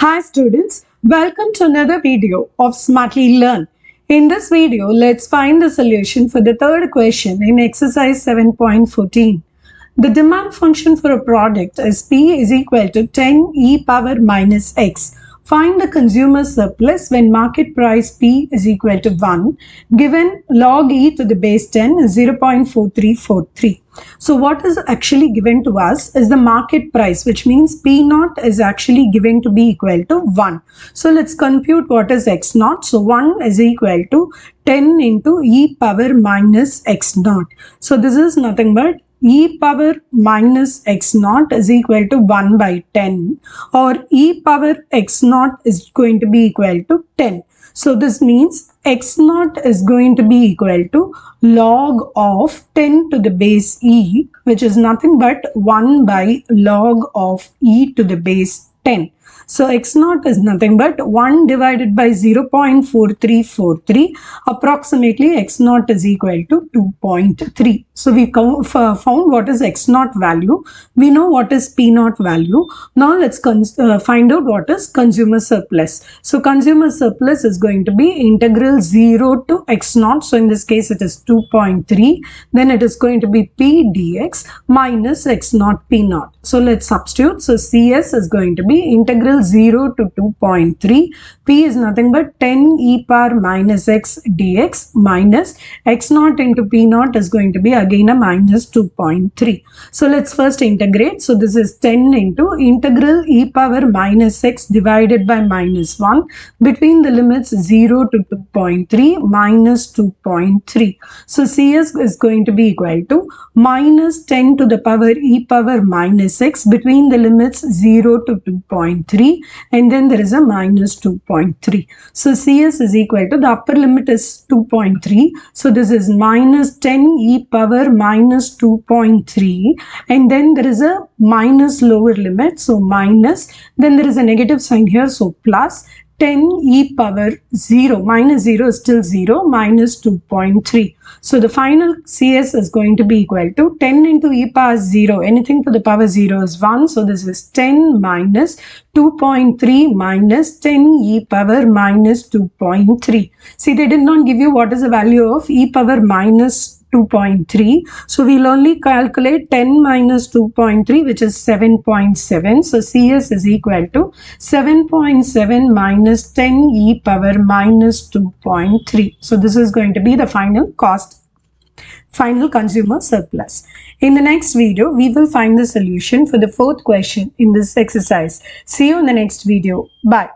Hi students, welcome to another video of Smartly Learn. In this video, let's find the solution for the third question in exercise 7.14. The demand function for a product is P is equal to 10 e power minus x. Find the consumer surplus when market price P is equal to 1, given log e to the base 10 is 0.4343. So what is actually given to us is the market price, which means P naught is actually given to be equal to 1. So let's compute what is x naught. So 1 is equal to 10 into e power minus x naught. So this is nothing but e power minus x naught is equal to 1 by 10, or e power x naught is going to be equal to 10. So this means x naught is going to be equal to log of 10 to the base e, which is nothing but 1 by log of e to the base 10. So x naught is nothing but 1 divided by 0.4343. Approximately x naught is equal to 2.3. So we found what is x naught value. We know what is P naught value. Now let's find out what is consumer surplus. So consumer surplus is going to be integral 0 to x naught. So in this case it is 2.3. Then it is going to be P dx minus x naught P naught. So let's substitute. So CS is going to be integral 0 to 2.3. P is nothing but 10 e power minus x dx minus x naught into P naught is going to be again a minus 2.3. So let's first integrate. So this is 10 into integral e power minus x divided by minus 1 between the limits 0 to 2.3 minus 2.3. So CS is going to be equal to minus 10 to the power e power minus x between the limits 0 to 2.3, and then there is a minus 2.3. So CS is equal to, the upper limit is 2.3. So this is minus 10 e power minus 2.3, and then there is a minus lower limit. So minus, then there is a negative sign here. So plus 10 e power 0, minus 0 is still 0, minus 2.3. So the final CS is going to be equal to 10 into e power 0. Anything to the power 0 is 1. So this is 10 minus 2.3 minus 10 e power minus 2.3. See, they did not give you what is the value of e power minus 2.3. So we'll only calculate 10 minus 2.3, which is 7.7. So CS is equal to 7.7 minus 10 e power minus 2.3. So this is going to be the final cost, final consumer surplus. In the next video, we will find the solution for the fourth question in this exercise. See you in the next video. Bye.